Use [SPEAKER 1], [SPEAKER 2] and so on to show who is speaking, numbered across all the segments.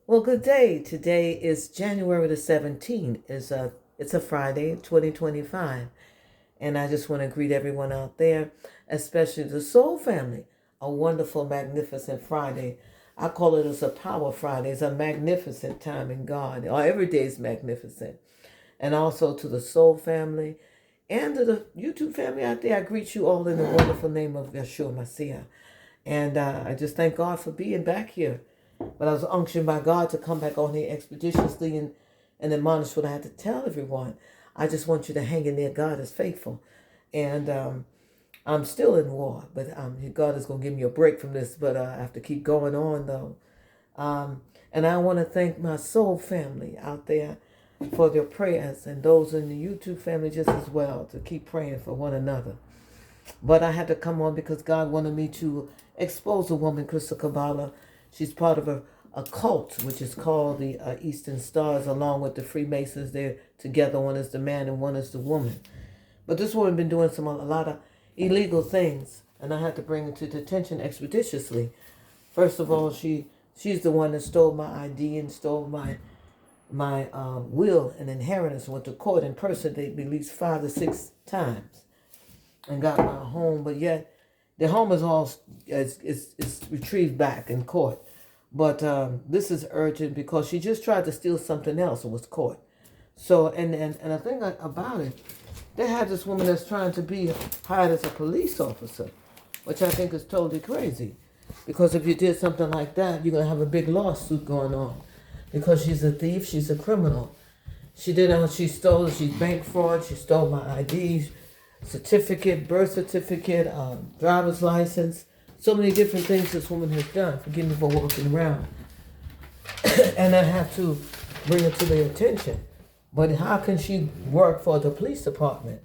[SPEAKER 1] Well, good day. Today is January the 17th. It's a Friday, 2025. And I just want to greet everyone out there, especially the Soul family. A wonderful, magnificent Friday. I call it as a power Friday. It's a magnificent time in God. Every day is magnificent. And also to the Soul family and to the YouTube family out there, I greet you all in the wonderful name of Yeshua Messiah. And I just thank God for being back here. But I was unctioned by God to come back on here expeditiously and admonish what I had to tell everyone. I just want you to hang in there. God is faithful. And I'm still in war, but God is going to give me a break from this, but I have to keep going on, though. And I want to thank my soul family out there for their prayers, and those in the YouTube family just as well, to keep praying for one another. But I had to come on because God wanted me to expose a woman, Krystal Carabolla. She's part of a cult, which is called the Eastern Stars, along with the Freemasons. They're together. One is the man and one is the woman. But this woman been doing a lot of illegal things, and I had to bring it to detention expeditiously. First of all, she's the one that stole my ID and stole my will and inheritance. Went to court in person. They at least 5 to 6 times and got my home, but yet the home is all it's retrieved back in court. But this is urgent because she just tried to steal something else and was caught. So and the thing about it, they had this woman that's trying to be hired as a police officer, which I think is totally crazy. Because if you did something like that, you're gonna have a big lawsuit going on. Because she's a thief, she's a criminal. She stole, she's bank fraud, she stole my IDs, certificate, birth certificate, driver's license, so many different things this woman has done. Forgive me for walking around. And I have to bring it to their attention. But how can she work for the police department?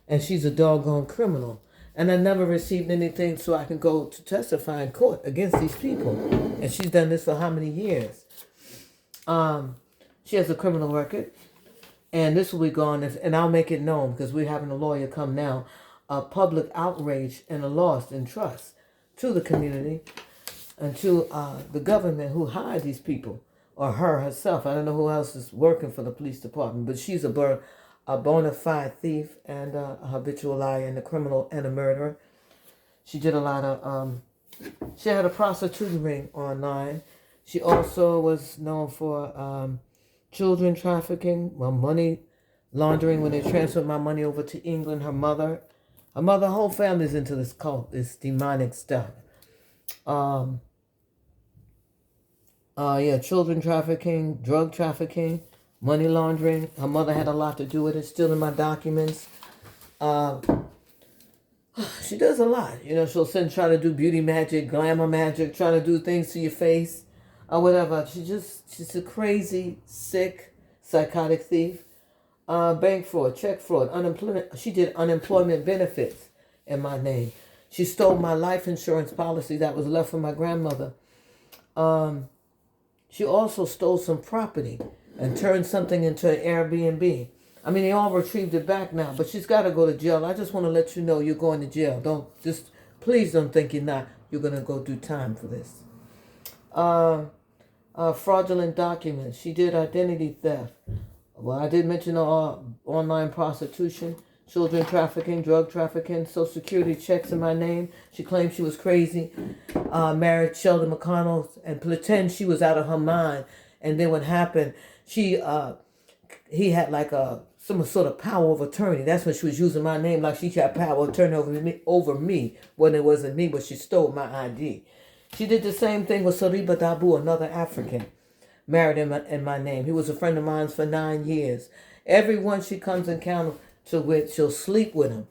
[SPEAKER 1] And she's a doggone criminal. And I never received anything so I can go to testify in court against these people. And she's done this for how many years? She has a criminal record. And this will be gone, and I'll make it known because we're having a lawyer come now, a public outrage and a loss in trust to the community and to the government who hired these people, or her herself. I don't know who else is working for the police department, but she's a bona fide thief and a habitual liar and a criminal and a murderer. She did a lot of, she had a prostituting ring online. She also was known for children trafficking, money laundering when they transferred my money over to England. Her mother, whole family's into this cult, this demonic stuff. Children trafficking, drug trafficking, money laundering. Her mother had a lot to do with it, still in my documents. She does a lot. She'll try to do beauty magic, glamour magic, trying to do things to your face or whatever. She's a crazy, sick, psychotic thief. Bank fraud, check fraud, unemployment. She did unemployment benefits in my name. She stole my life insurance policy that was left from my grandmother. She also stole some property and turned something into an Airbnb. I mean, they all retrieved it back now, but she's got to go to jail. I just want to let you know you're going to jail. Please don't think you're not. You're going to go do time for this. Fraudulent documents. She did identity theft. Well, I did mention online prostitution, children trafficking, drug trafficking, Social Security checks in my name. She claimed she was crazy. Married Sheldon McConnell and pretend she was out of her mind. And then what happened? He had like some sort of power of attorney. That's when she was using my name like she had power of attorney over me when it wasn't me, but she stole my ID. She did the same thing with Sariba Dabu, another African, married in my name. He was a friend of mine for 9 years. Everyone she comes encounter with, she'll sleep with him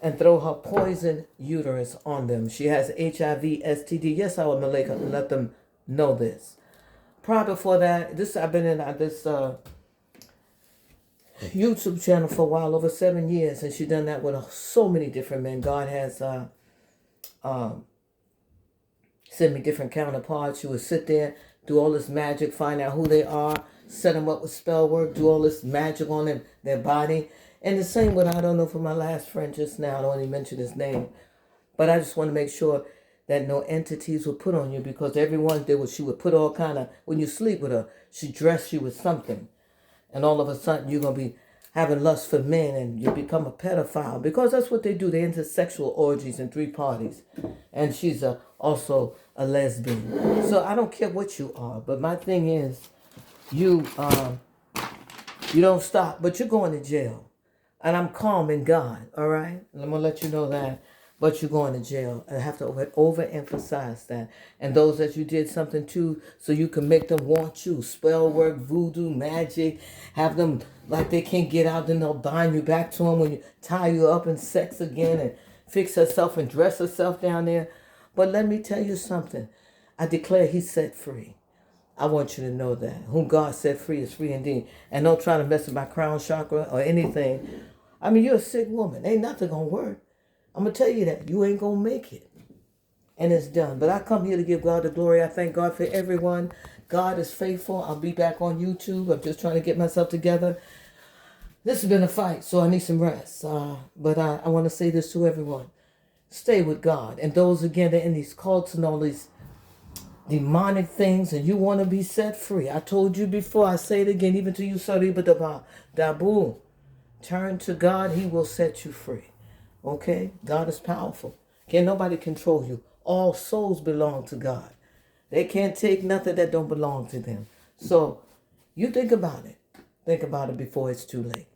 [SPEAKER 1] and throw her poison uterus on them. She has HIV, STD. Yes, I would let them know this. Prior before that, I've been in this YouTube channel for a while, over 7 years, and she's done that with so many different men. God has sent me different counterparts. She would sit there, do all this magic, find out who they are, set them up with spell work, do all this magic on their body. And the same with, I don't know, for my last friend just now, I don't want to mention his name, but I just want to make sure that no entities would put on you, because everyone did what she would put all kind of, when you sleep with her, she dressed you with something. And all of a sudden you're going to be having lust for men and you become a pedophile, because that's what they do. They're into sexual orgies and 3 parties. And she's also a lesbian. So I don't care what you are, but my thing is, you don't stop, but you're going to jail. And I'm calm in God, all right? And I'm going to let you know that. But you're going to jail. And I have to overemphasize that. And those that you did something to, so you can make them want you. Spell work, voodoo, magic. Have them like they can't get out. Then they'll bind you back to them when you tie you up in sex again and fix herself and dress herself down there. But let me tell you something. I declare he's set free. I want you to know that. Whom God set free is free indeed. And don't try to mess with my crown chakra or anything. I mean, you're a sick woman. Ain't nothing going to work. I'm going to tell you that. You ain't going to make it. And it's done. But I come here to give God the glory. I thank God for everyone. God is faithful. I'll be back on YouTube. I'm just trying to get myself together. This has been a fight, so I need some rest. But I want to say this to everyone. Stay with God. And those, again, that are in these cults and all these demonic things, and you want to be set free. I told you before, I say it again, even to you, Saribadaba, Dabu. Turn to God, he will set you free. Okay? God is powerful. Can't nobody control you. All souls belong to God. They can't take nothing that don't belong to them. So you think about it. Think about it before it's too late.